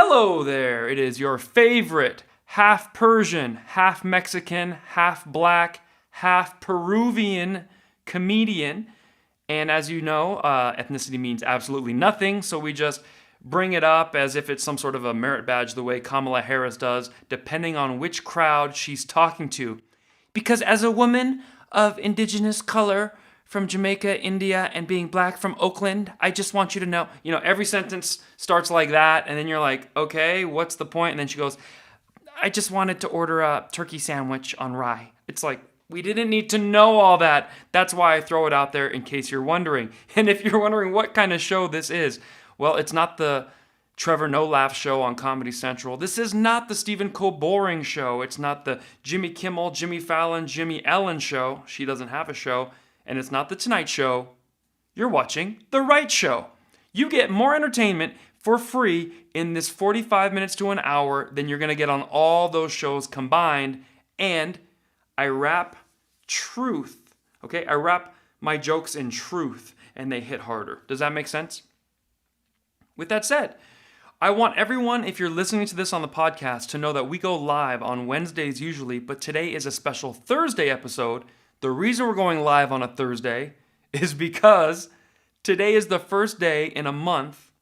Hello there, it is your favorite half Persian, half Mexican, half black, half Peruvian comedian. And as you know, ethnicity means absolutely nothing, so we just bring it up as if it's some sort of a merit badge the way Kamala Harris does, depending on which crowd she's talking to. Because as a woman of indigenous color from Jamaica, India, and being black from Oakland, I just want you to know, every sentence starts like that, and then you're like, okay, what's the point? And then she goes, I just wanted to order a turkey sandwich on rye. It's like, we didn't need to know all that. That's why I throw it out there in case you're wondering. And if you're wondering what kind of show this is, well, it's not the Trevor No Laugh show on Comedy Central. This is not the Stephen Colbert show. It's not the Jimmy Kimmel, Jimmy Fallon, Jimmy Ellen show. She doesn't have a show. And it's not the Tonight Show. You're watching The Right Show. You get more entertainment for free in this 45 minutes to an hour than you're going to get on all those shows combined. And I wrap truth, okay? I wrap my jokes in truth, and they hit harder. Does that make sense? With that said, I want everyone, if you're listening to this on the podcast, to know that we go live on Wednesdays usually, but today is a special Thursday episode. The reason we're going live on a Thursday is because today is the first day in a month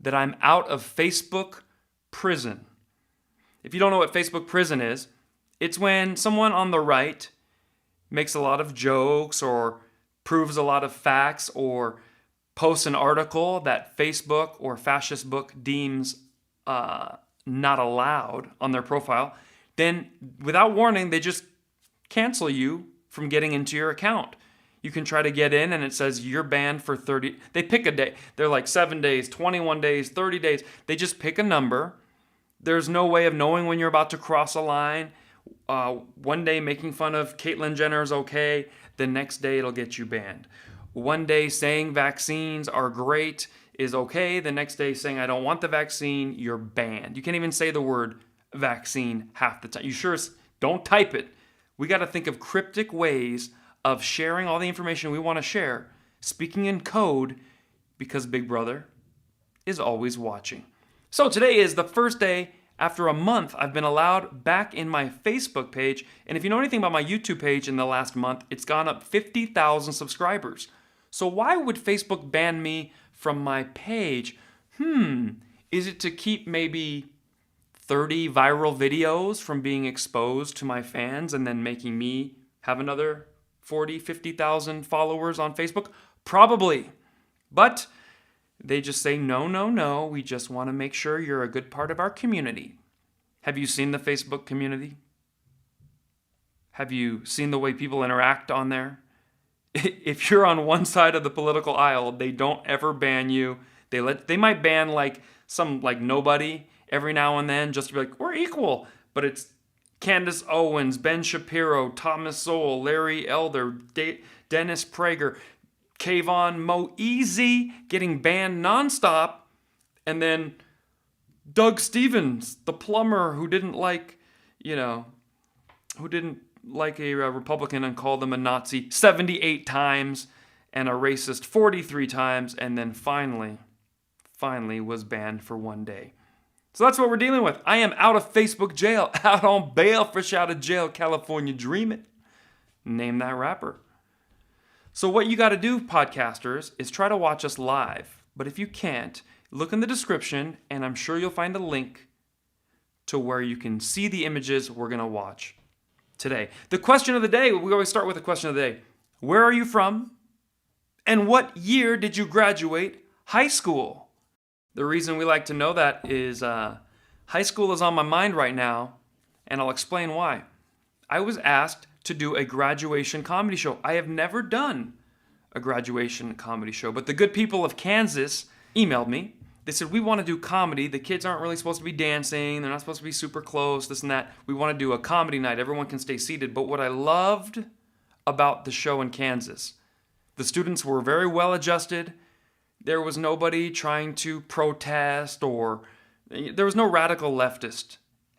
that I'm out of Facebook prison. If you don't know what Facebook prison is, it's when someone on the right makes a lot of jokes or proves a lot of facts or posts an article that Facebook or Fascist Book deems not allowed on their profile. Then, without warning, they just cancel you from getting into your account. You can try to get in and it says you're banned for 30. They pick a day. They're like 7 days, 21 days, 30 days. They just pick a number. There's no way of knowing when you're about to cross a line. One day making fun of Caitlyn Jenner is okay. The next day it'll get you banned. One day saying vaccines are great is okay. The next day saying I don't want the vaccine, you're banned. You can't even say the word vaccine half the time. You sure don't type it. We got to think of cryptic ways of sharing all the information we want to share, speaking in code, because Big Brother is always watching. So today is the first day after a month I've been allowed back in my Facebook page. And if you know anything about my YouTube page in the last month, it's gone up 50,000 subscribers. So why would Facebook ban me from my page? Is it to keep maybe 30 viral videos from being exposed to my fans and then making me have another 40, 50,000 followers on Facebook? Probably. But they just say, no, we just want to make sure you're a good part of our community. Have you seen the Facebook community? Have you seen the way people interact on there? If you're on one side of the political aisle, they don't ever ban you. They might ban some nobody every now and then just to be like, we're equal. But it's Candace Owens, Ben Shapiro, Thomas Sowell, Larry Elder, Dennis Prager, Kvon Moeezy getting banned nonstop. And then Doug Stevens, the plumber who didn't like a Republican and called them a Nazi 78 times and a racist 43 times. And then finally was banned for one day. So that's what we're dealing with. I am out of Facebook jail, out on bail, fresh out of jail, California dreaming. Name that rapper. So what you got to do, podcasters, is try to watch us live. But if you can't, look in the description, and I'm sure you'll find a link to where you can see the images we're going to watch today. The question of the day, we always start with the question of the day. Where are you from? And what year did you graduate high school? The reason we like to know that is high school is on my mind right now, and I'll explain why. I was asked to do a graduation comedy show. I have never done a graduation comedy show, but the good people of Kansas emailed me. They said, we want to do comedy. The kids aren't really supposed to be dancing. They're not supposed to be super close, this and that. We want to do a comedy night. Everyone can stay seated. But what I loved about the show in Kansas, the students were very well adjusted. There was nobody trying to protest there was no radical leftist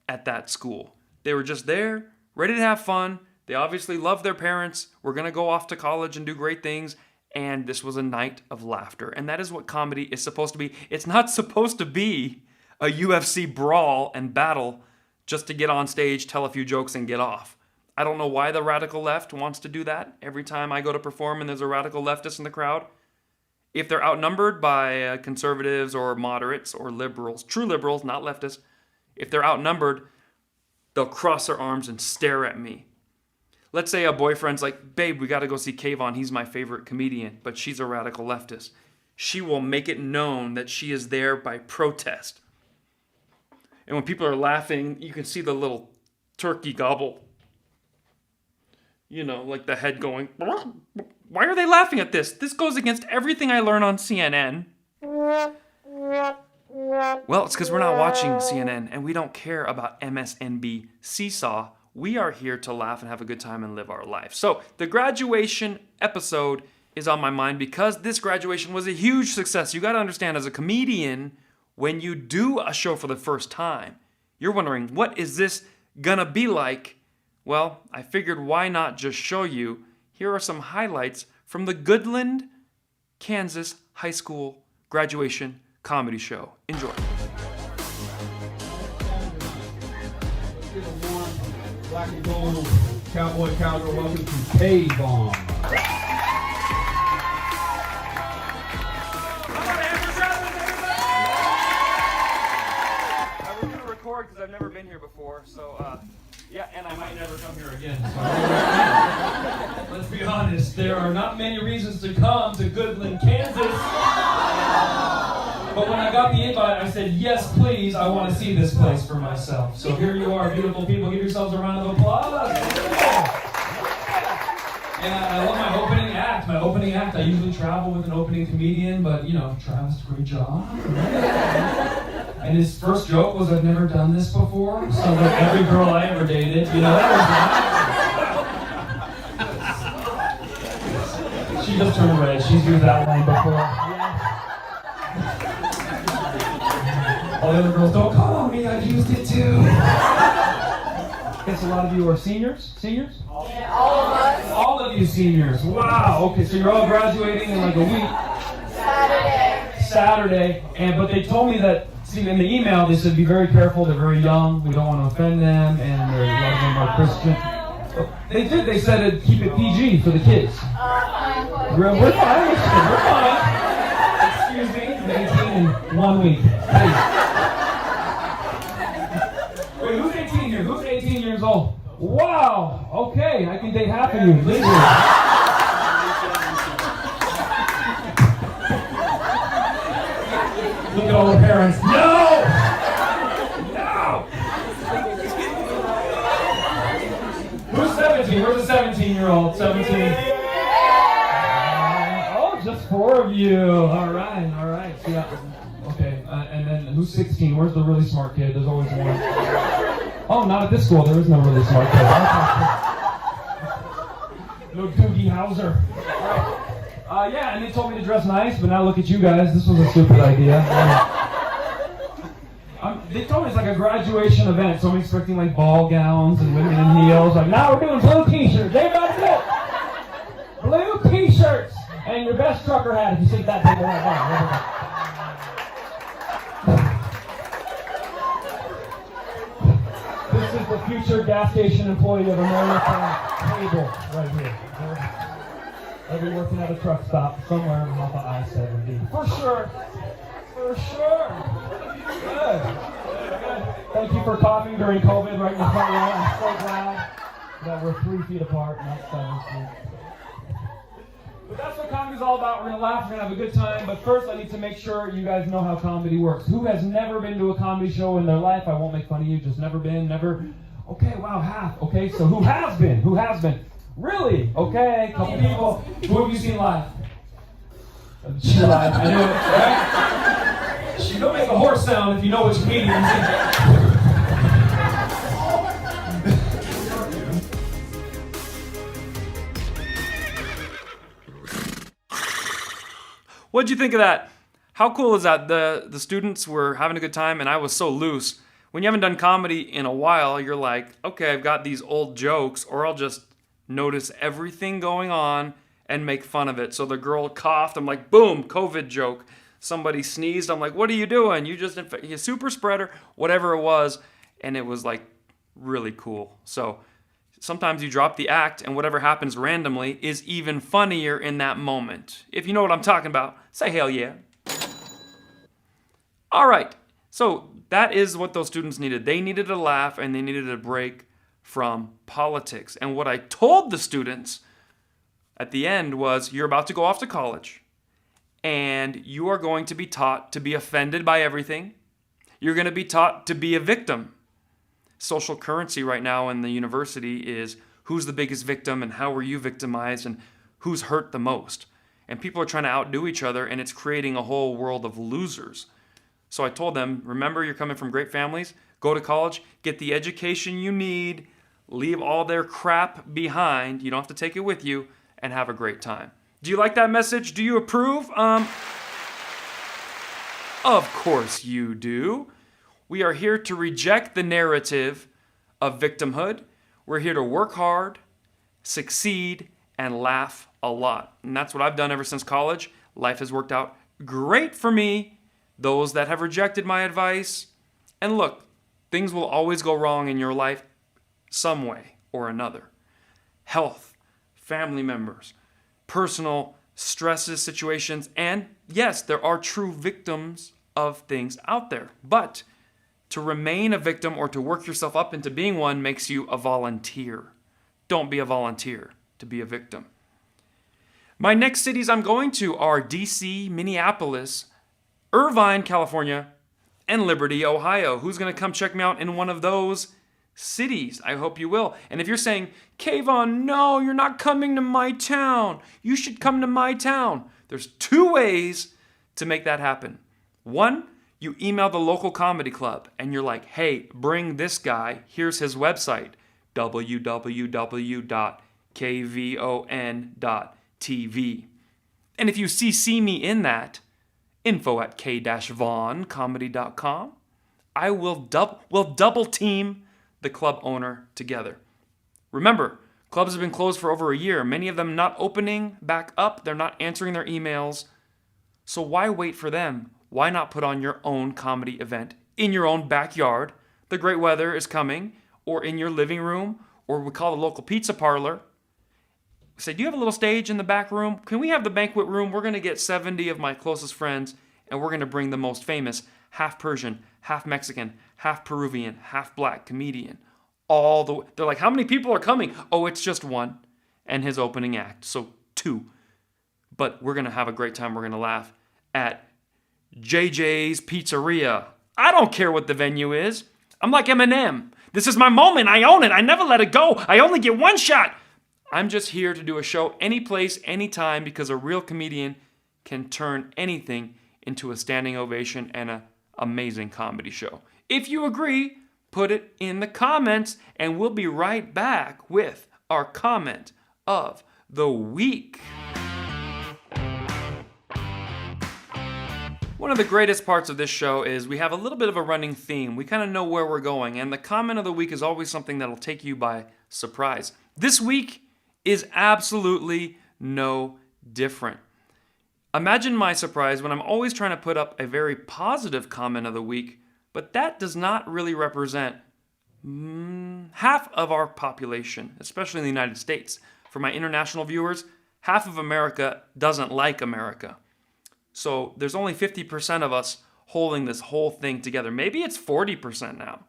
at that school. They were just there, ready to have fun. They obviously loved their parents, were going to go off to college and do great things, and this was a night of laughter. And that is what comedy is supposed to be. It's not supposed to be a a UFC brawl and battle just to get on stage, tell a few jokes, and get off. I don't know why the radical left wants to do that. Every time I go to perform and there's a radical leftist in the crowd, if they're outnumbered by conservatives or moderates or liberals, true liberals, not leftists, if they're outnumbered, they'll cross their arms and stare at me. Let's say a boyfriend's like, babe, we got to go see Kvon. He's my favorite comedian, but she's a radical leftist. She will make it known that she is there by protest. And when people are laughing, you can see the little turkey gobble. You know, like the head going, why are they laughing at this? This goes against everything I learn on CNN. Well, it's because we're not watching CNN and we don't care about MSNB Seesaw. We are here to laugh and have a good time and live our life. So the graduation episode is on my mind because this graduation was a huge success. You got to understand, as a comedian, when you do a show for the first time, you're wondering, what is this gonna be like? Well, I figured why not just show you. Here are some highlights from the Goodland, Kansas high school graduation comedy show. Enjoy. Black and gold, cowboy, cowgirl, welcome to Kvon. We're going to record because I've never been here before, so yeah, and I might never come here again. Let's be honest, there are not many reasons to come to Goodland, Kansas. But when I got the invite, I said, yes, please, I want to see this place for myself. So here you are, beautiful people. Give yourselves a round of applause. And I love my opening act. I usually travel with an opening comedian, but, you know, Travis did a great job. And his first joke was, I've never done this before. So like every girl I ever dated, you know, that was nice. She just turned red. She's used that line before. All the other girls, don't call on me, I've used it too. I guess a lot of you are seniors? Seniors? Yeah, all of us. All of you seniors. Wow, okay, so you're all graduating in like a week. Saturday. But they told me that, see, in the email, they said be very careful, they're very young, we don't want to offend them, and a lot of them are Christian. They did, they said keep it PG for the kids. We're fine. Excuse me, 18 in 1 week. Hey. Wait, who's 18 here? Who's 18 years old? Wow! Okay, I can date half of you. Legally. Look at all the parents. No! No! Who's 17? Where's the 17-year-old? 17. Oh, just 4 of you. All right. Yeah. Okay, and then who's 16? Where's the really smart kid? There's always one. Oh, not at this school. There is no really smart kid. No Doogie Howser. Right. Yeah, and they told me to dress nice, but now look at you guys. This was a stupid idea. They told me it's like a graduation event, so I'm expecting like ball gowns and women in heels. Like, now we're doing blue t-shirts. Everybody do it. Blue t-shirts. And your best trucker hat if you sit that table right now. This is the future gas station employee of America table right here. They'll be working at a truck stop somewhere off of I-70. For sure. Good. Thank you for coughing during COVID right in the front row. I'm so glad that we're 3 feet apart, not 7 feet. But that's what comedy's all about. We're going to laugh, we're going to have a good time. But first, I need to make sure you guys know how comedy works. Who has never been to a comedy show in their life? I won't make fun of you. Just never been, never. Okay, wow, half. Okay, so who has been? Really? Okay, a couple people. Who have you seen live? She live. I knew it, right? She don't make a horse sound if you know which comedian. What'd you think of that? How cool is that? The students were having a good time and I was so loose. When you haven't done comedy in a while, you're like, okay, I've got these old jokes, or I'll just notice everything going on and make fun of it. So the girl coughed, I'm like, boom, COVID joke. Somebody sneezed. I'm like, what are you doing? You super spreader, whatever it was. And it was like really cool. So sometimes you drop the act and whatever happens randomly is even funnier in that moment. If you know what I'm talking about, say hell yeah. All right. So that is what those students needed. They needed a laugh and they needed a break from politics. And what I told the students at the end was, you're about to go off to college and you are going to be taught to be offended by everything. You're going to be taught to be a victim. Social currency right now in the university is who's the biggest victim and how were you victimized and who's hurt the most. And people are trying to outdo each other and it's creating a whole world of losers. So I told them, remember, you're coming from great families. Go to college, get the education you need, leave all their crap behind. You don't have to take it with you, and have a great time. Do you like that message? Do you approve? Of course you do. We are here to reject the narrative of victimhood. We're here to work hard, succeed, and laugh a lot. And that's what I've done ever since college. Life has worked out great for me. Those that have rejected my advice. And look, things will always go wrong in your life some way or another. Health, family members, personal stresses, situations, and yes, there are true victims of things out there. But to remain a victim or to work yourself up into being one makes you a volunteer. Don't be a volunteer to be a victim. My next cities I'm going to are DC, Minneapolis, Irvine, California, and Liberty, Ohio. Who's going to come check me out in one of those cities? I hope you will. And if you're saying, Kvon, no, you're not coming to my town. You should come to my town. There's 2 ways to make that happen. One, you email the local comedy club and you're like, hey, bring this guy. Here's his website, www.kvon.tv. And if you CC me in that, info@k-voncomedy.com, I will double team the club owner together. Remember, clubs have been closed for over a year. Many of them not opening back up. They're not answering their emails. So why wait for them? Why not put on your own comedy event in your own backyard? The great weather is coming, or in your living room, or we call the local pizza parlor. Say, do you have a little stage in the back room? Can we have the banquet room? We're going to get 70 of my closest friends, and we're going to bring the most famous half Persian, half Mexican, half Peruvian, half black comedian. They're like, how many people are coming? Oh, it's just one, and his opening act, so 2. But we're going to have a great time. We're going to laugh at JJ's Pizzeria. I don't care what the venue is. I'm like Eminem. This is my moment. I own it. I never let it go. I only get one shot. I'm just here to do a show any place, anytime, because a real comedian can turn anything into a standing ovation and an amazing comedy show. If you agree, put it in the comments, and we'll be right back with our comment of the week. One of the greatest parts of this show is we have a little bit of a running theme. We kind of know where we're going, and the comment of the week is always something that'll take you by surprise. This week is absolutely no different. Imagine my surprise when I'm always trying to put up a very positive comment of the week, but that does not really represent half of our population, especially in the United States. For my international viewers, half of America doesn't like America. So there's only 50% of us holding this whole thing together. Maybe it's 40% now.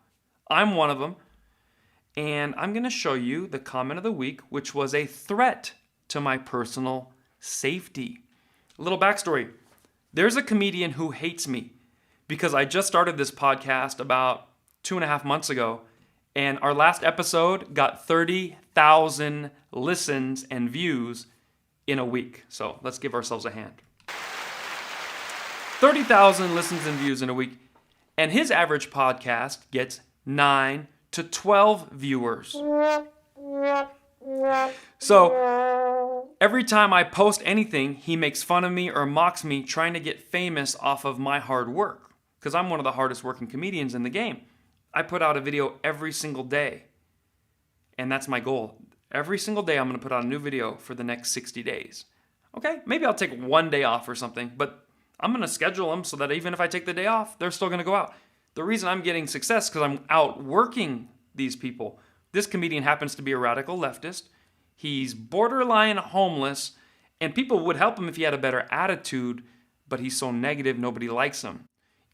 I'm one of them. And I'm going to show you the comment of the week, which was a threat to my personal safety. A little backstory. There's a comedian who hates me because I just started this podcast about 2.5 months ago, and our last episode got 30,000 listens and views in a week. So let's give ourselves a hand. 30,000 listens and views in a week, and his average podcast gets 9 to 12 viewers. So every time I post anything, he makes fun of me or mocks me trying to get famous off of my hard work, because I'm one of the hardest working comedians in the game. I put out a video every single day, and that's my goal. Every single day I'm going to put out a new video for the next 60 days. Okay, maybe I'll take one day off or something, but I'm going to schedule them so that even if I take the day off, they're still going to go out. The reason I'm getting success is because I'm outworking these people. This comedian happens to be a radical leftist. He's borderline homeless, and people would help him if he had a better attitude, but he's so negative, nobody likes him.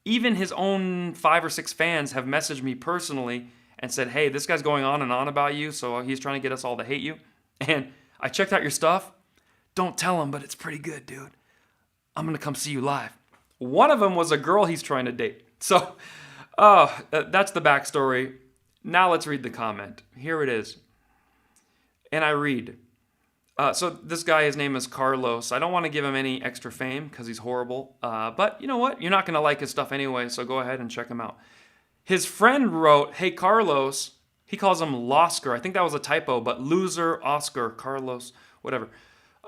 Even his own 5 or 6 fans have messaged me personally and said, hey, this guy's going on and on about you, so he's trying to get us all to hate you. And I checked out your stuff. Don't tell him, but it's pretty good, dude. I'm going to come see you live. One of them was a girl he's trying to date. So, that's the backstory. Now let's read the comment. Here it is. And I read. So this guy, his name is Carlos. I don't want to give him any extra fame because he's horrible. But you know what? You're not going to like his stuff anyway, so go ahead and check him out. His friend wrote, hey, Carlos. He calls him Losker. I think that was a typo, but loser, Oscar, Carlos, whatever.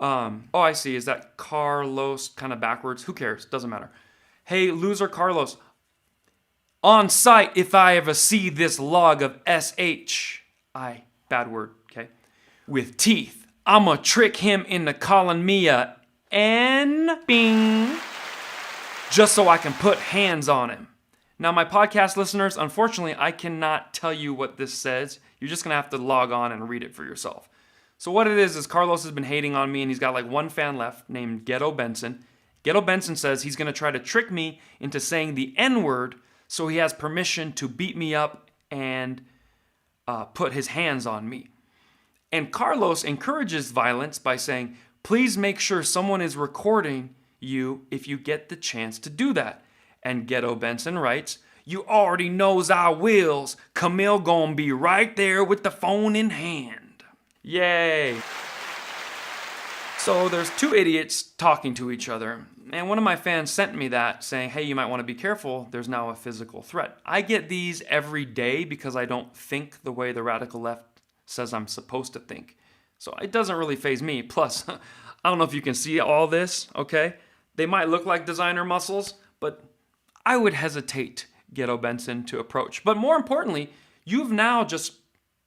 I see. Is that Carlos kind of backwards? Who cares? Doesn't matter. Hey, loser Carlos. On site if I ever see this log of S-H-I, bad word, okay, with teeth. I'ma trick him into calling me a N-bing just so I can put hands on him. Now, my podcast listeners, unfortunately, I cannot tell you what this says. You're just going to have to log on and read it for yourself. So what it is Carlos has been hating on me, and he's got like one fan left named Ghetto Benson. Ghetto Benson says he's going to try to trick me into saying the N-word so he has permission to beat me up and put his hands on me. And Carlos encourages violence by saying, please make sure someone is recording you if you get the chance to do that. And Ghetto Benson writes, you already knows I wills. Camille gonna be right there with the phone in hand. Yay. So there's 2 idiots talking to each other. And one of my fans sent me that saying, hey, you might want to be careful. There's now a physical threat. I get these every day because I don't think the way the radical left says I'm supposed to think. So it doesn't really faze me. Plus, I don't know if you can see all this, okay? They might look like designer muscles, but I would hesitate, Ghetto Benson, to approach. But more importantly, you've now just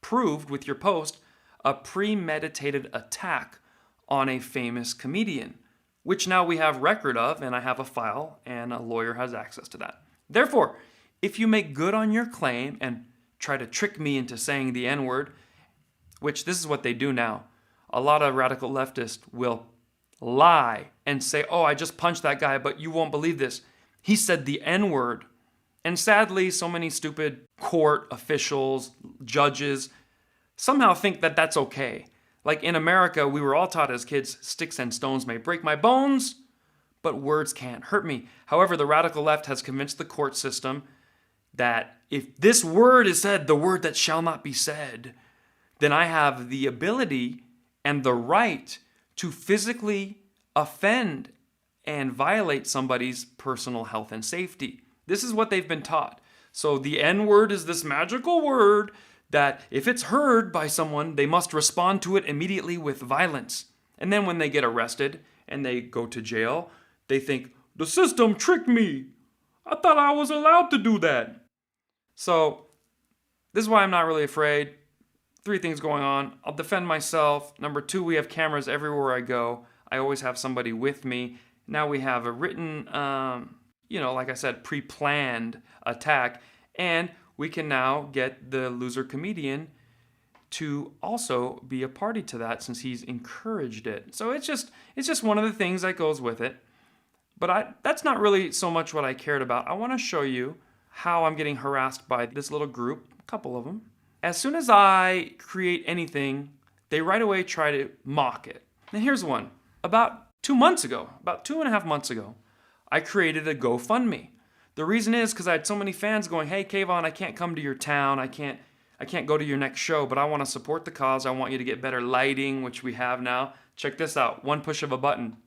proved with your post a premeditated attack on a famous comedian, which now we have record of, and I have a file, and a lawyer has access to that. Therefore, if you make good on your claim and try to trick me into saying the N-word, which this is what they do now, a lot of radical leftists will lie and say, oh, I just punched that guy, but you won't believe this. He said the N-word. And sadly, so many stupid court officials, judges, somehow think that that's okay. Like in America, we were all taught as kids, sticks and stones may break my bones, but words can't hurt me. However, the radical left has convinced the court system that if this word is said, the word that shall not be said, then I have the ability and the right to physically offend and violate somebody's personal health and safety. This is what they've been taught. So the N-word is this magical word that if it's heard by someone, they must respond to it immediately with violence. And then when they get arrested and they go to jail, they think, the system tricked me. I thought I was allowed to do that. So this is why I'm not really afraid. 3 things going on. I'll defend myself. Number 2, we have cameras everywhere I go. I always have somebody with me. Now we have a written, like I said, pre-planned attack. And we can now get the loser comedian to also be a party to that since he's encouraged it. So it's just one of the things that goes with it. But that's not really so much what I cared about. I want to show you how I'm getting harassed by this little group, a couple of them. As soon as I create anything, they right away try to mock it. And here's one. About 2.5 months ago, I created a GoFundMe. The reason is because I had so many fans going, hey, Kvon, I can't come to your town. I can't go to your next show, but I want to support the cause. I want you to get better lighting, which we have now. Check this out. One push of a button.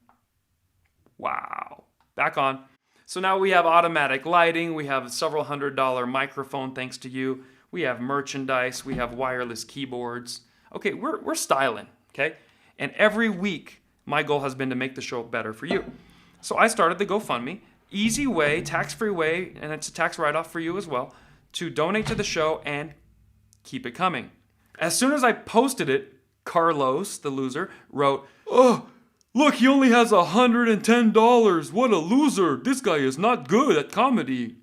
Wow. Back on. So now we have automatic lighting. We have a several $100 microphone thanks to you. We have merchandise. We have wireless keyboards. Okay, we're styling, okay? And every week, my goal has been to make the show better for you. So I started the GoFundMe. Easy way, tax-free way, and it's a tax write-off for you as well, to donate to the show and keep it coming. As soon as I posted it, Carlos, the loser, wrote, oh, Look, he only has $110. What a loser. This guy is not good at comedy.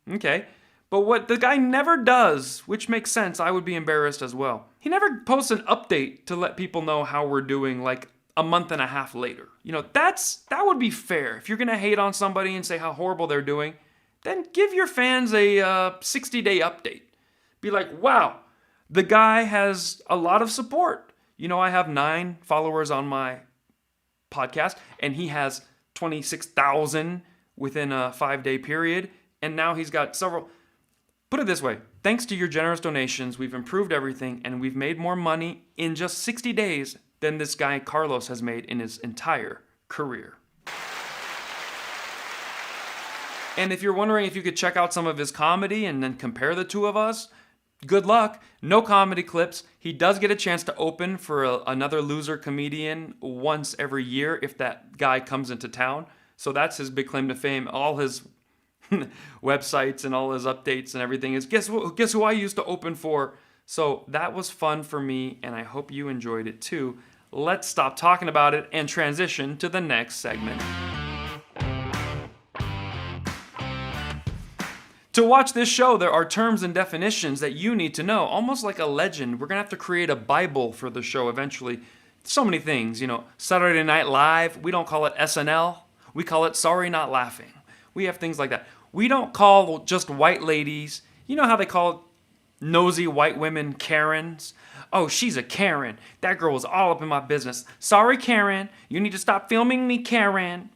Okay. But what the guy never does, which makes sense, I would be embarrassed as well. He never posts an update to let people know how we're doing like a month and a half later. That would be fair. If you're going to hate on somebody and say how horrible they're doing, then give your fans a 60-day update. Be like, wow, the guy has a lot of support. I have 9 followers on my podcast, and he has 26,000 within a 5-day period, and now he's got several. Put it this way, thanks to your generous donations, we've improved everything, and we've made more money in just 60 days than this guy Carlos has made in his entire career. And if you're wondering if you could check out some of his comedy and then compare the two of us, good luck. No comedy clips. He does get a chance to open for another loser comedian once every year if that guy comes into town. So that's his big claim to fame. All his websites and all his updates and everything is guess who I used to open for. So that was fun for me, and I hope you enjoyed it too. Let's stop talking about it and transition to the next segment. To watch this show, there are terms and definitions that you need to know, almost like a legend. We're going to have to create a Bible for the show eventually. So many things, Saturday Night Live, we don't call it SNL. We call it Sorry Not Laughing. We have things like that. We don't call just white ladies, how they call nosy white women Karens? Oh, she's a Karen. That girl was all up in my business. Sorry, Karen. You need to stop filming me, Karen.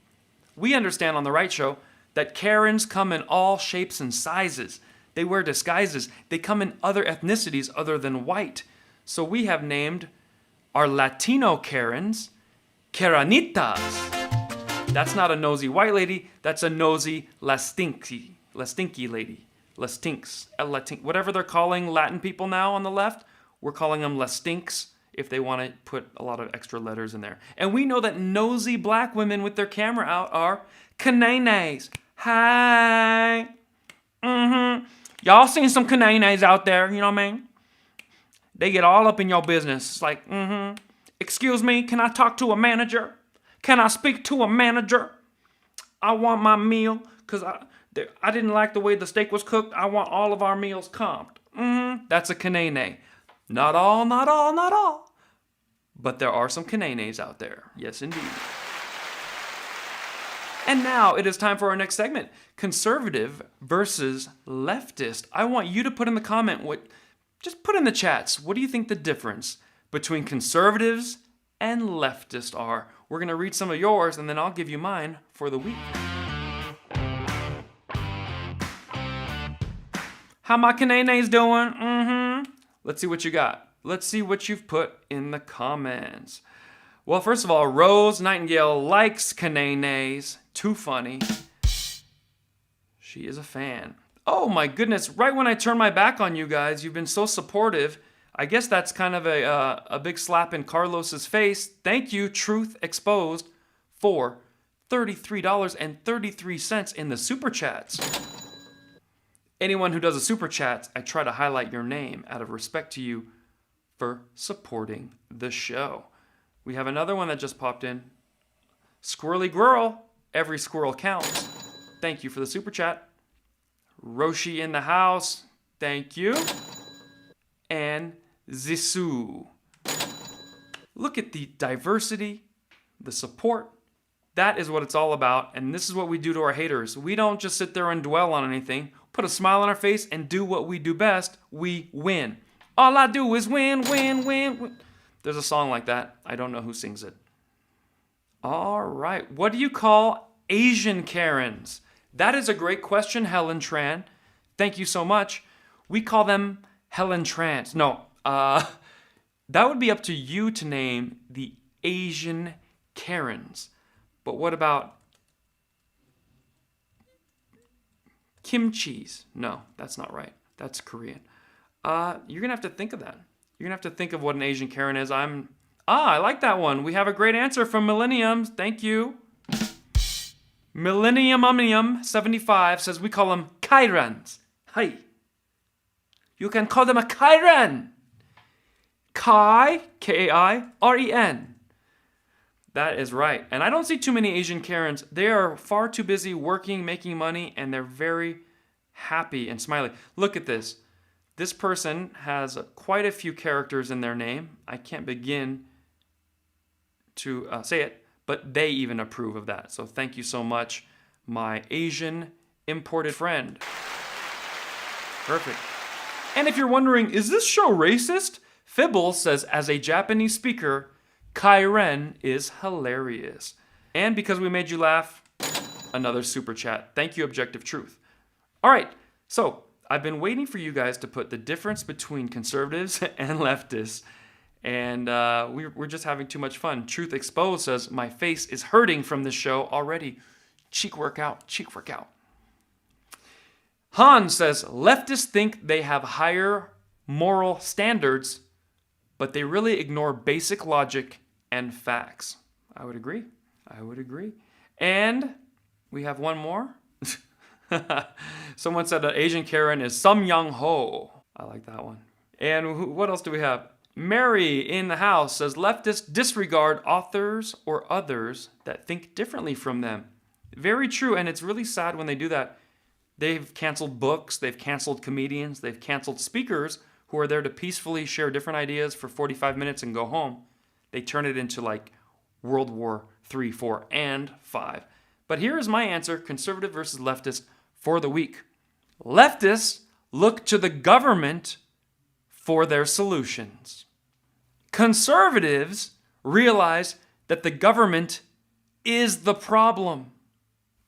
We understand on The Right Show that Karens come in all shapes and sizes. They wear disguises. They come in other ethnicities other than white. So we have named our Latino Karens Karanitas. That's not a nosy white lady. That's a nosy Lastinky lady. Lastinks. Whatever they're calling Latin people now on the left, we're calling them Lastinks if they want to put a lot of extra letters in there. And we know that nosy black women with their camera out are Kananes. Hi. Y'all seen some Kananes out there, you know what I mean? They get all up in your business. It's like, excuse me, can I talk to a manager? Can I speak to a manager? I want my meal because I didn't like the way the steak was cooked. I want all of our meals comped. That's a Kanene. Not all. But there are some Kananes out there. Yes, indeed. And now it is time for our next segment. Conservative versus leftist. I want you to put in the comment just put in the chats. What do you think the difference between conservatives and leftists are? We're going to read some of yours, and then I'll give you mine for the week. How my Kananes doing? Let's see what you got. Let's see what you've put in the comments. Well, first of all, Rose Nightingale likes Kananes. Too funny. She is a fan. Oh my goodness, right when I turn my back on you guys, you've been so supportive. I guess that's kind of a big slap in Carlos's face. Thank you, Truth Exposed, for $33.33 in the Super Chats. Anyone who does a Super Chat, I try to highlight your name out of respect to you for supporting the show. We have another one that just popped in. Squirrely Girl, every squirrel counts. Thank you for the Super Chat. Roshi in the house, thank you. And Zissou. Look at the diversity, the support. That is what it's all about, and this is what we do to our haters. We don't just sit there and dwell on anything, put a smile on our face, and do what we do best. We win. All I do is win, win, win, win. There's a song like that. I don't know who sings it. All right. What do you call Asian Karens? That is a great question, Helen Tran. Thank you so much. We call them Helen Trans. No, that would be up to you to name the Asian Karens. But what about kimchi's? No, that's not right. That's Korean. You're going to have to think of that. You're going to have to think of what an Asian Karen is. I like that one. We have a great answer from Millenniums. Thank you. Millennium 75 says we call them Kairans. Hi. You can call them a Kairen. Kai, K-A-I-R-E-N. That is right. And I don't see too many Asian Karens. They are far too busy working, making money, and they're very happy and smiley. Look at this. This person has quite a few characters in their name. I can't begin to say it, but they even approve of that. So thank you so much, my Asian imported friend. Perfect. And if you're wondering, is this show racist? Fibble says, as a Japanese speaker, Kairen is hilarious. And because we made you laugh, another super chat. Thank you, Objective Truth. All right, so I've been waiting for you guys to put the difference between conservatives and leftists, and we're just having too much fun. Truth Exposed says, my face is hurting from this show already. Cheek workout, cheek workout. Han says, leftists think they have higher moral standards, but they really ignore basic logic and facts. I would agree. I would agree. And we have one more. Someone said that Asian Karen is Sum Young Ho. I like that one. And what else do we have? Mary in the house says leftists disregard authors or others that think differently from them. Very true, and it's really sad when they do that. They've canceled books, they've canceled comedians, they've canceled speakers who are there to peacefully share different ideas for 45 minutes and go home. They turn it into like World War III, IV, and V. But here is my answer, conservative versus leftist, for the week. Leftists look to the government for their solutions. Conservatives realize that the government is the problem.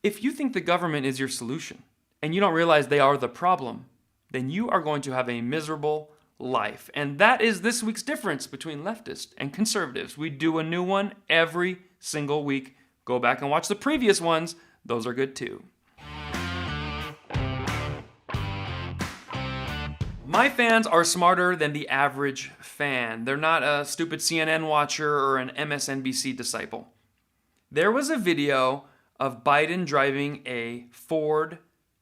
If you think the government is your solution and you don't realize they are the problem, then you are going to have a miserable life. And that is this week's difference between leftists and conservatives. We do a new one every single week. Go back and watch the previous ones. Those are good too. My fans are smarter than the average fan. They're not a stupid CNN watcher or an MSNBC disciple. There was a video of Biden driving a Ford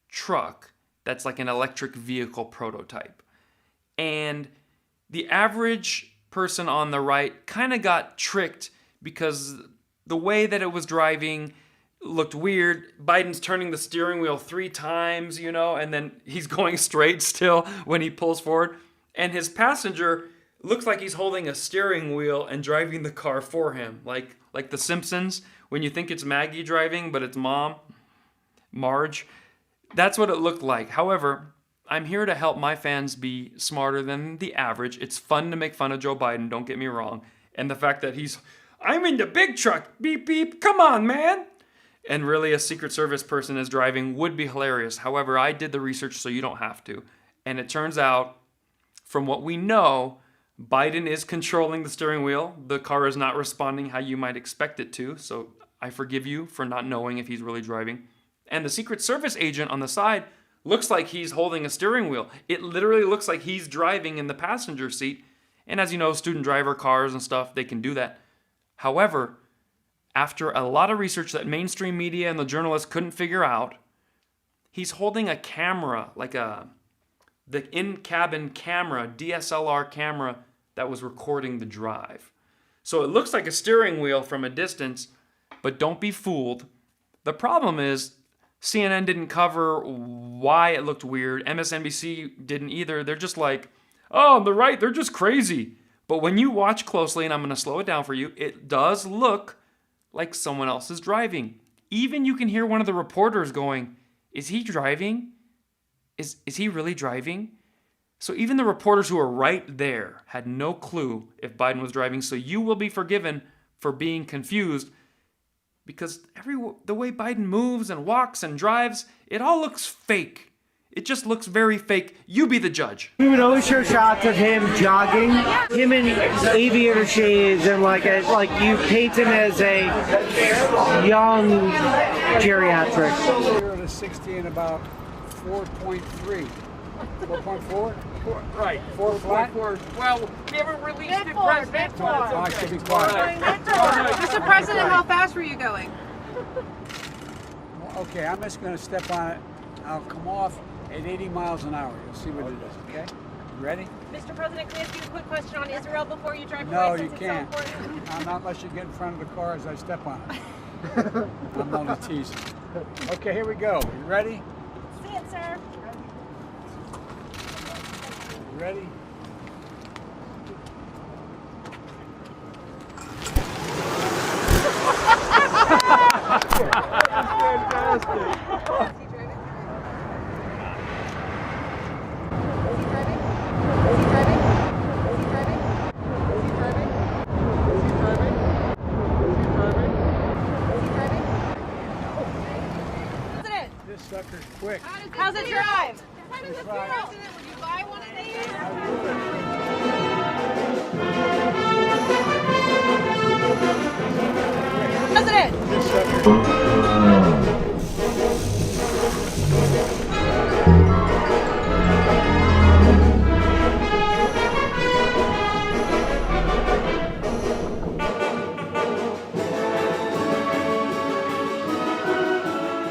truck that's like an electric vehicle prototype. And the average person on the right kind of got tricked because the way that it was driving looked weird. Biden's turning the steering wheel 3 times, and then he's going straight still when he pulls forward. And his passenger looks like he's holding a steering wheel and driving the car for him. Like The Simpsons, when you think it's Maggie driving, but it's Mom, Marge. That's what it looked like. However, I'm here to help my fans be smarter than the average. It's fun to make fun of Joe Biden, don't get me wrong. And the fact that I'm in the big truck, beep, beep, come on, man. And really a Secret Service person is driving would be hilarious. However, I did the research so you don't have to. And it turns out, from what we know, Biden is controlling the steering wheel. The car is not responding how you might expect it to. So I forgive you for not knowing if he's really driving. And the Secret Service agent on the side looks like he's holding a steering wheel. It literally looks like he's driving in the passenger seat. And as you know, student driver cars and stuff, they can do that. However, after a lot of research that mainstream media and the journalists couldn't figure out, he's holding a camera, like the in-cabin camera, DSLR camera that was recording the drive. So it looks like a steering wheel from a distance, but don't be fooled. The problem is CNN didn't cover why it looked weird. MSNBC didn't either. They're just like, oh, on the right, they're just crazy. But when you watch closely, and I'm going to slow it down for you, it does look like someone else is driving. Even you can hear one of the reporters going, is he driving? Is he really driving? So even the reporters who are right there had no clue if Biden was driving. So you will be forgiven for being confused because the way Biden moves and walks and drives, it all looks fake. It just looks very fake. You be the judge. We would always show shots of him jogging, him in aviator shades, and like you paint him as a young geriatric. 0 to 60 in about 4.3. 4.4? Right. 4 flat? Well, we haven't released it presidential. I should be quiet. Mr. President, how fast were you going? Okay, I'm just going to step on it. I'll come off at 80 miles an hour. You'll see what it is, okay? Ready? Mr. President, can I ask you a quick question on Israel before you drive No, away? you can't. Not unless you get in front of the car as I step on it. I'm only teasing. Okay, here we go. You ready? See it, sir. You ready? This sucker's quick. How's it drive? How does it feel? President, would you buy one of these? President! This sucker.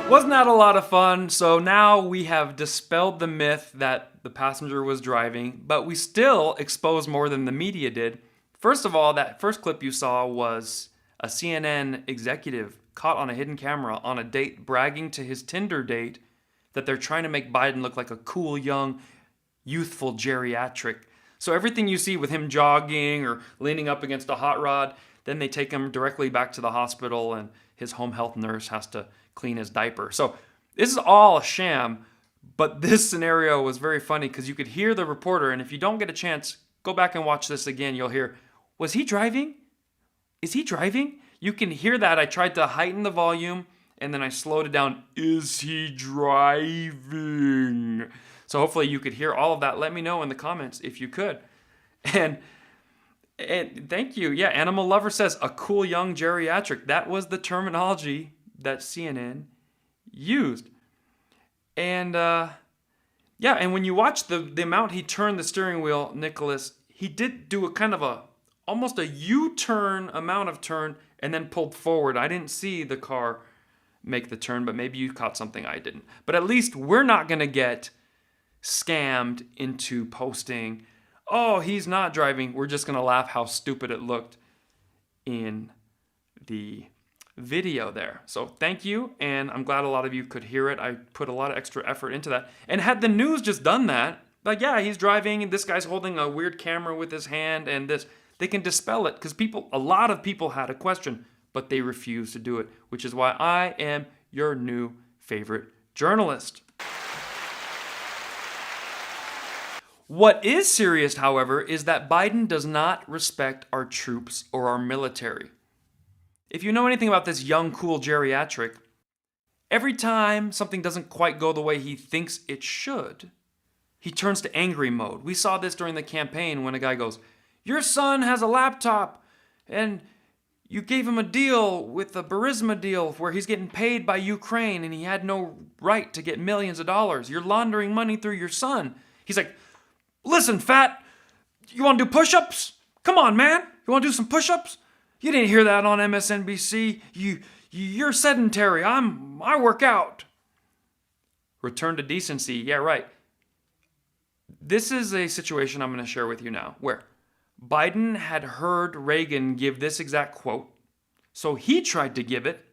Wasn't that a lot of fun? So now we have dispelled the myth that the passenger was driving, but we still exposed more than the media did. First of all, that first clip you saw was a CNN executive caught on a hidden camera on a date bragging to his Tinder date that they're trying to make Biden look like a cool, young, youthful geriatric. So everything you see with him jogging or leaning up against a hot rod, then they take him directly back to the hospital and his home health nurse has to clean his diaper. So this is all a sham, but this scenario was very funny because you could hear the reporter, and if you don't get a chance, go back and watch this again. You'll hear, was he driving? Is he driving? You can hear that. I tried to heighten the volume, and then I slowed it down. Is he driving? So hopefully you could hear all of that. Let me know in the comments if you could. And thank you. Yeah, Animal Lover says, a cool young geriatric. That was the terminology that CNN used. And yeah, and when you watch the amount he turned the steering wheel, Nicholas, he did do a kind of almost a U-turn amount of turn and then pulled forward. I didn't see the car make the turn, but maybe you caught something I didn't. But at least we're not going to get scammed into posting, oh, he's not driving. We're just going to laugh how stupid it looked in the video there. So thank you, and I'm glad a lot of you could hear it. I put a lot of extra effort into that. And had the news just done that, like, yeah, he's driving, and this guy's holding a weird camera with his hand, and this, they can dispel it, because a lot of people had a question, but they refused to do it, which is why I am your new favorite journalist. What is serious, however, is that Biden does not respect our troops or our military. If you know anything about this young, cool geriatric, every time something doesn't quite go the way he thinks it should, he turns to angry mode. We saw this during the campaign when a guy goes, your son has a laptop and you gave him a deal with a Burisma deal where he's getting paid by Ukraine and he had no right to get millions of dollars. You're laundering money through your son. He's like, listen, fat, you want to do push-ups? Come on, man. You want to do some push-ups? You didn't hear that on MSNBC. You're sedentary. I work out. Return to decency. Yeah, right. This is a situation I'm going to share with you now where Biden had heard Reagan give this exact quote, so he tried to give it.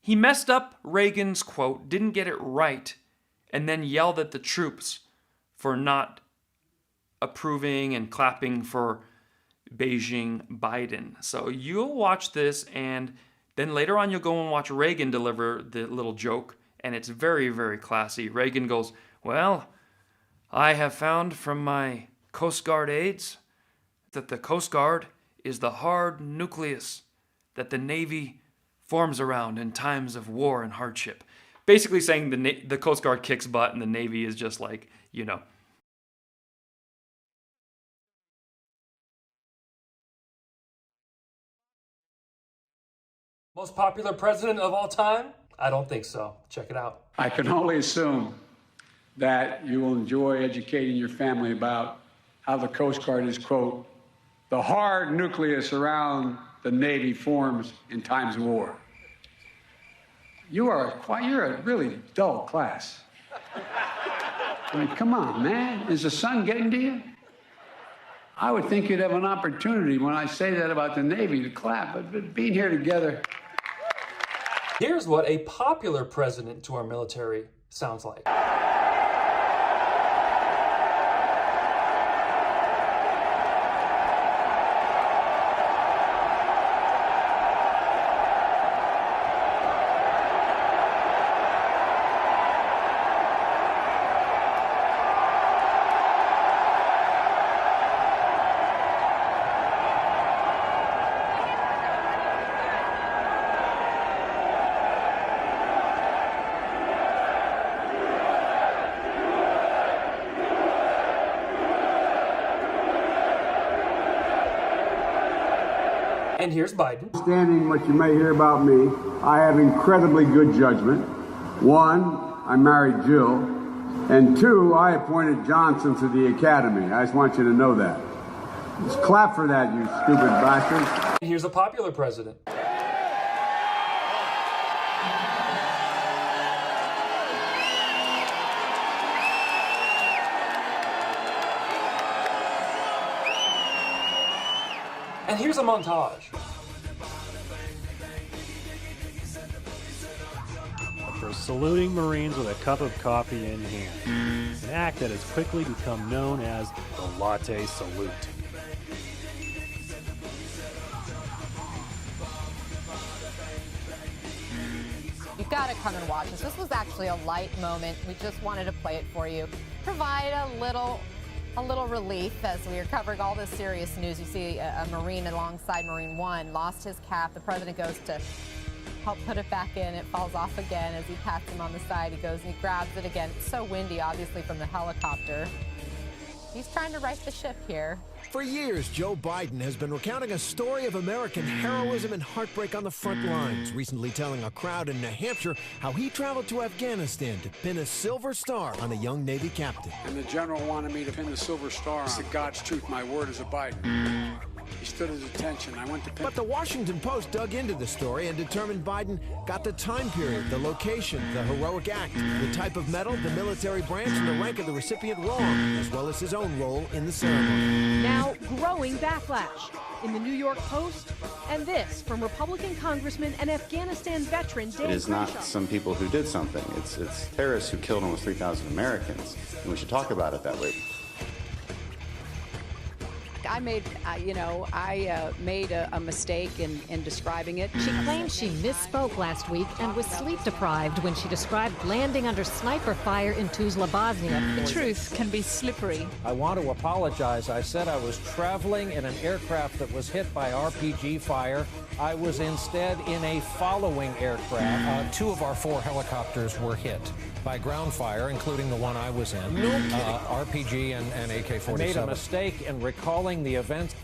He messed up Reagan's quote, didn't get it right, and then yelled at the troops for not approving and clapping for Beijing Biden. So you'll watch this, and then later on you'll go and watch Reagan deliver the little joke, and it's very, very classy. Reagan goes, well, I have found from my Coast Guard aides that the Coast Guard is the hard nucleus that the Navy forms around in times of war and hardship. Basically saying the Coast Guard kicks butt and the Navy is just like, you know. Most popular president of all time? I don't think so. Check it out. I can only assume that you will enjoy educating your family about how the Coast Guard is, quote, the hard nucleus around the Navy forms in times of war. You're a really dull class. I mean, come on, man. Is the sun getting to you? I would think you'd have an opportunity when I say that about the Navy to clap, but being here together. Here's what a popular president to our military sounds like. And here's Biden. Understanding what you may hear about me, I have incredibly good judgment. One, I married Jill. And two, I appointed Johnson to the academy. I just want you to know that. Just clap for that, you stupid bastards. And here's a popular president. And here's a montage. For saluting Marines with a cup of coffee in hand. An act that has quickly become known as the latte salute. You've got to come and watch this. This was actually a light moment. We just wanted to play it for you. Provide a little relief as we are covering all this serious news. You see a Marine alongside Marine One lost his cap. The president goes to help put it back in. It falls off again as he pats him on the side. He goes and he grabs it again. It's so windy, obviously, from the helicopter. He's trying to right the ship here. For years, Joe Biden has been recounting a story of American heroism and heartbreak on the front lines, recently telling a crowd in New Hampshire how he traveled to Afghanistan to pin a silver star on a young Navy captain. And the general wanted me to pin the silver star on. It's the God's truth, my word as a Biden. He stood his attention. I went to pin. But the Washington Post dug into the story and determined Biden got the time period, the location, the heroic act, the type of medal, the military branch, and the rank of the recipient wrong, as well as his own role in the ceremony. Now, growing backlash in the New York Post, and this from Republican Congressman and Afghanistan veteran Dan It is not Crenshaw. some people who did something. It's terrorists who killed almost 3,000 Americans, and we should talk about it that way. I made a mistake in describing it. She claims she misspoke last week and was sleep deprived when she described landing under sniper fire in Tuzla, Bosnia. The truth can be slippery. I want to apologize. I said I was traveling in an aircraft that was hit by RPG fire. I was instead in a following aircraft. 2 of our 4 helicopters were hit by ground fire, including the one I was in. No kidding. RPG and AK-47. I made a mistake in recalling the events.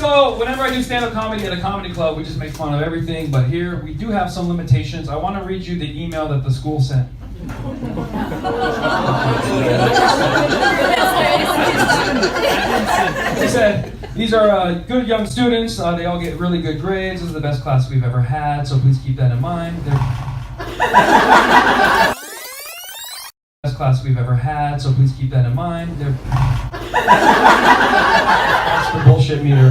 So whenever I do stand-up comedy at a comedy club, we just make fun of everything. But here, we do have some limitations. I want to read you the email that the school sent. He said, these are good young students. They all get really good grades. This is the best class we've ever had, so please keep that in mind. Best class we've ever had, so please keep that in mind. That's the bullshit meter.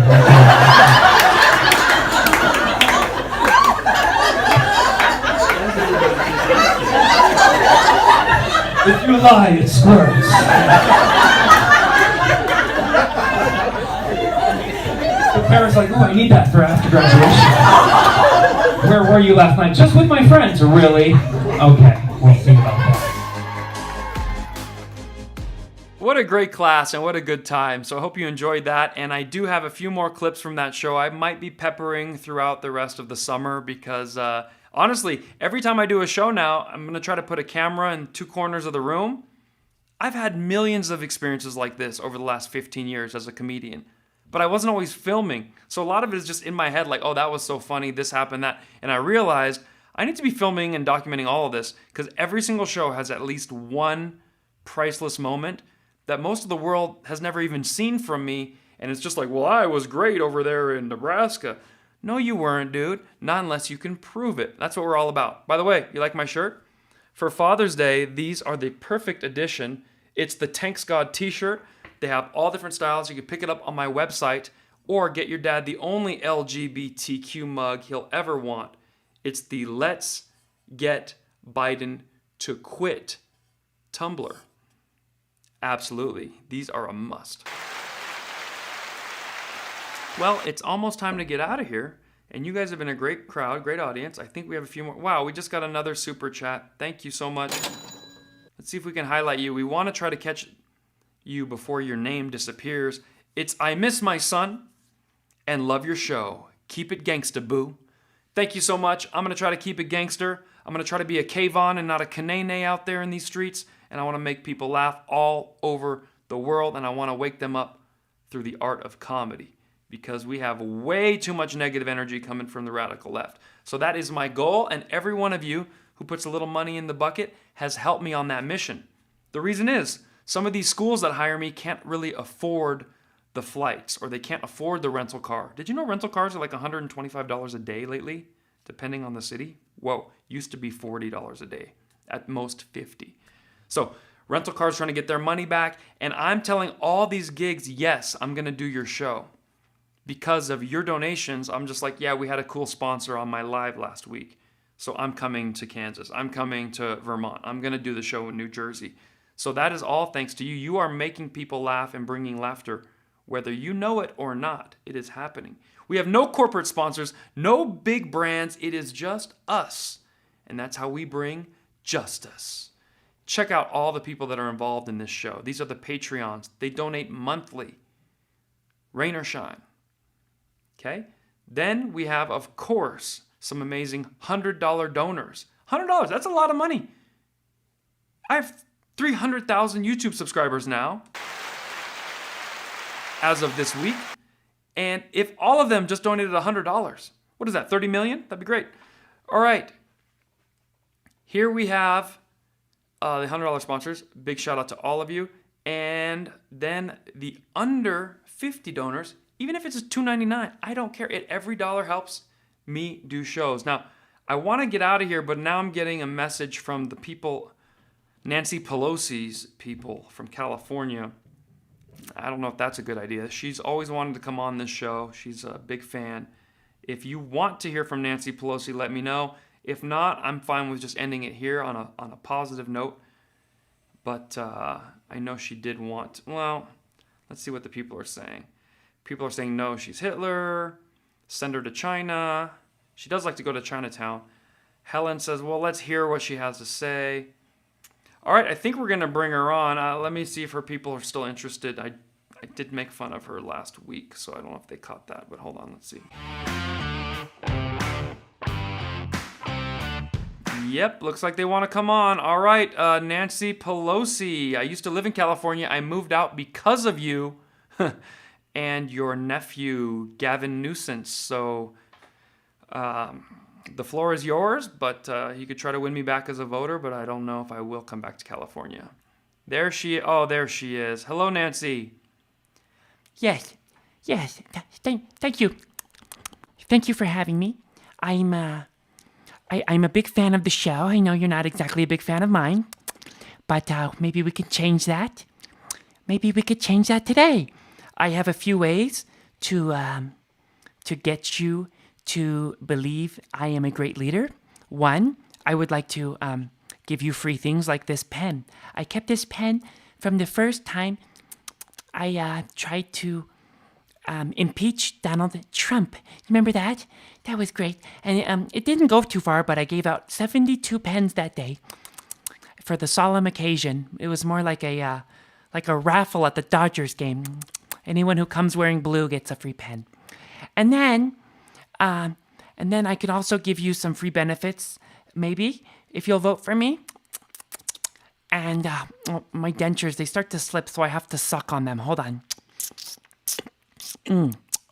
If you lie, it squirts. The parents are like, oh, I need that for after graduation. Where were you last night? Just with my friends. Really? Okay, we'll see about that. What a great class and what a good time. So I hope you enjoyed that. And I do have a few more clips from that show I might be peppering throughout the rest of the summer because honestly, every time I do a show now, I'm going to try to put a camera in two corners of the room. I've had millions of experiences like this over the last 15 years as a comedian, but I wasn't always filming. So a lot of it is just in my head like, oh, that was so funny, this happened, that. And I realized I need to be filming and documenting all of this because every single show has at least one priceless moment that most of the world has never even seen from me. And it's just like, well, I was great over there in Nebraska. No, you weren't, dude. Not unless you can prove it. That's what we're all about. By the way, you like my shirt? For Father's Day, these are the perfect addition. It's the Tanx God t-shirt. They have all different styles. You can pick it up on my website or get your dad the only LGBTQ mug he'll ever want. It's the Let's Get Biden to Quit tumbler. Absolutely. These are a must. Well, it's almost time to get out of here. And you guys have been a great crowd, great audience. I think we have a few more. Wow, we just got another super chat. Thank you so much. Let's see if we can highlight you. We want to try to catch you before your name disappears. It's I miss my son and love your show. Keep it gangsta, boo. Thank you so much. I'm going to try to keep it gangster. I'm going to try to be a Kvon and not a Kanene out there in these streets. And I want to make people laugh all over the world. And I want to wake them up through the art of comedy. Because we have way too much negative energy coming from the radical left. So that is my goal. And every one of you who puts a little money in the bucket has helped me on that mission. The reason is, some of these schools that hire me can't really afford the flights. Or they can't afford the rental car. Did you know rental cars are like $125 a day lately? Depending on the city. Whoa, used to be $40 a day. At most $50. So rental cars trying to get their money back. And I'm telling all these gigs, yes, I'm going to do your show. Because of your donations, I'm just like, yeah, we had a cool sponsor on my live last week. So I'm coming to Kansas. I'm coming to Vermont. I'm going to do the show in New Jersey. So that is all thanks to you. You are making people laugh and bringing laughter. Whether you know it or not, it is happening. We have no corporate sponsors, no big brands. It is just us. And that's how we bring justice. Check out all the people that are involved in this show. These are the Patreons. They donate monthly. Rain or shine. Okay? Then we have, of course, some amazing $100 donors. $100, that's a lot of money. I have 300,000 YouTube subscribers now as of this week. And if all of them just donated $100, what is that, 30 million? That'd be great. All right. Here we have the $100 sponsors. Big shout out to all of you. And then the under 50 donors, even if it's $2.99, I don't care. Every dollar helps me do shows. Now, I want to get out of here, but now I'm getting a message from the people, Nancy Pelosi's people from California. I don't know if that's a good idea. She's always wanted to come on this show. She's a big fan. If you want to hear from Nancy Pelosi, let me know. If not, I'm fine with just ending it here on a positive note. But I know she did want, well, let's see what the people are saying. People are saying, no, she's Hitler. Send her to China. She does like to go to Chinatown. Helen says, well, let's hear what she has to say. All right, I think we're going to bring her on. Let me see if her people are still interested. I did make fun of her last week, so I don't know if they caught that, but hold on, let's see. Yep, looks like they want to come on. All right, Nancy Pelosi. I used to live in California. I moved out because of you. and your nephew, Gavin Newsom. So the floor is yours, but you could try to win me back as a voter, but I don't know if I will come back to California. There she is. Hello, Nancy. Yes. Thank you. Thank you for having me. I'm a big fan of the show. I know you're not exactly a big fan of mine, but maybe we could change that. Maybe we could change that today. I have a few ways to get you to believe I am a great leader. One, I would like to give you free things like this pen. I kept this pen from the first time I tried to impeach Donald Trump. Remember that? That was great. And it didn't go too far, but I gave out 72 pens that day for the solemn occasion. It was more like a raffle at the Dodgers game. Anyone who comes wearing blue gets a free pen. And then I could also give you some free benefits, maybe, if you'll vote for me. And my dentures, they start to slip, so I have to suck on them. Hold on.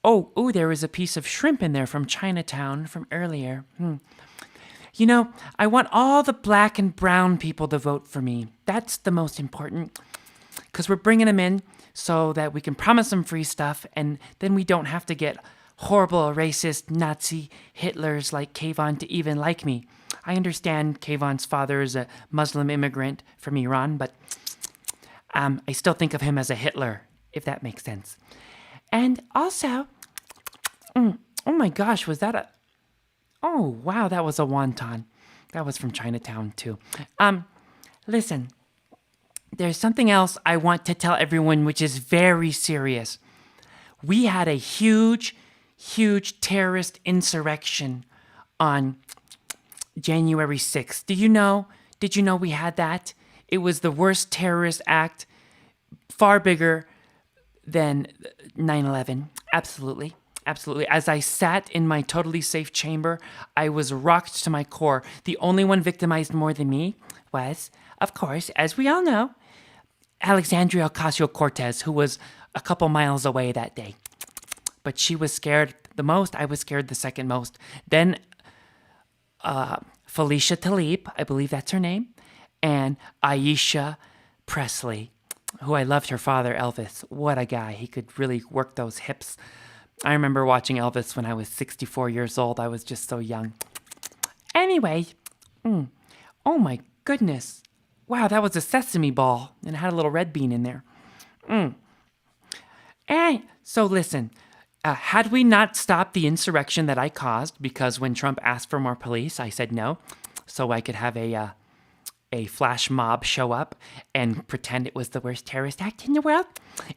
Oh, there was a piece of shrimp in there from Chinatown from earlier. You know, I want all the black and brown people to vote for me. That's the most important, because we're bringing them in so that we can promise them free stuff, and then we don't have to get horrible, racist, Nazi Hitlers like Kvon to even like me. I understand Kvon's father is a Muslim immigrant from Iran, but I still think of him as a Hitler, if that makes sense. And also, oh my gosh, was that a... Oh, wow, that was a wonton. That was from Chinatown, too. Listen, there's something else I want to tell everyone, which is very serious. We had a huge terrorist insurrection on January 6th. Did you know we had that? It was the worst terrorist act, far bigger than 9/11. Absolutely. As I sat in my totally safe chamber, I was rocked to my core. The only one victimized more than me was, of course, as we all know, Alexandria Ocasio-Cortez, who was a couple miles away that day. But she was scared the most. I was scared the second most. Then Felicia Talib, I believe that's her name, and Aisha Presley, who I loved her father, Elvis. What a guy. He could really work those hips. I remember watching Elvis when I was 64 years old. I was just so young. Anyway, oh my goodness. Wow, that was a sesame ball, and it had a little red bean in there. And so listen, had we not stopped the insurrection that I caused, because when Trump asked for more police, I said no, so I could have a flash mob show up and pretend it was the worst terrorist act in the world,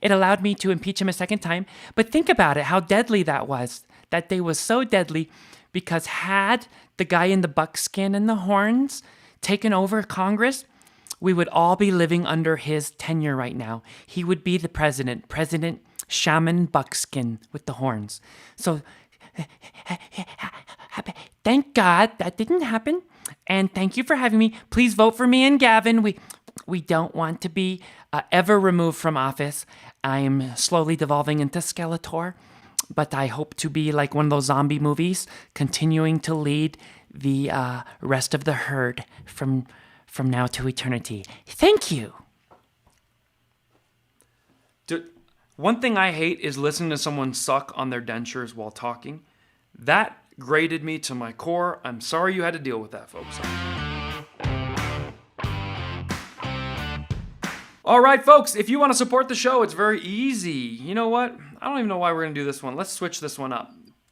it allowed me to impeach him a second time. But think about it, how deadly that was. That day was so deadly because had the guy in the buckskin and the horns taken over Congress, we would all be living under his tenure right now. He would be the president, President Shaman Buckskin with the horns. So thank God that didn't happen. And thank you for having me. Please vote for me and Gavin. We don't want to be ever removed from office. I am slowly devolving into Skeletor, but I hope to be like one of those zombie movies, continuing to lead the rest of the herd from now to eternity. Thank you. One thing I hate is listening to someone suck on their dentures while talking. That grated me to my core. I'm sorry you had to deal with that, folks. All right, folks, if you want to support the show, it's very easy. You know what? I don't even know why we're going to do this one. Let's switch this one up.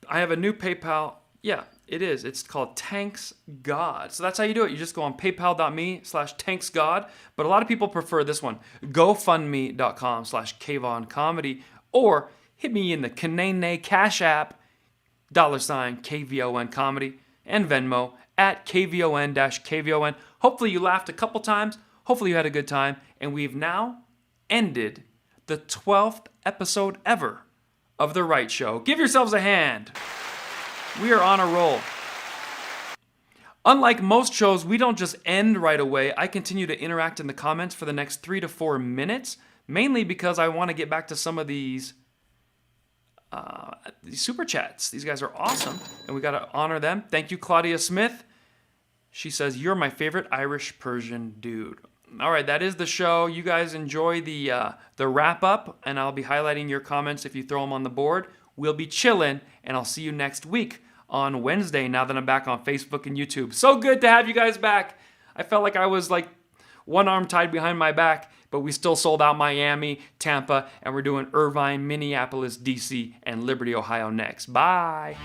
I have a new PayPal. Yeah, it is. It's called Tanx God. So that's how you do it. You just go on paypal.me/TanxGod. But a lot of people prefer this one. GoFundMe.com/KvonComedy. Or hit me in the Kanene Cash App, $KvonComedy, and Venmo at KVON-KVON. Hopefully you laughed a couple times. Hopefully you had a good time. And we've now ended the 12th episode ever of The Right Show. Give yourselves a hand. We are on a roll. Unlike most shows, we don't just end right away. I continue to interact in the comments for the next 3 to 4 minutes, mainly because I want to get back to some of these super chats. These guys are awesome, and we got to honor them. Thank you, Claudia Smith. She says, "You're my favorite Irish Persian dude." All right, that is the show. You guys enjoy the wrap up, and I'll be highlighting your comments if you throw them on the board. We'll be chilling, and I'll see you next week on Wednesday. Now that I'm back on Facebook and YouTube, so good to have you guys back. I felt like I was like one arm tied behind my back, but we still sold out Miami, Tampa, and we're doing Irvine, Minneapolis, DC, and Liberty, Ohio next. Bye.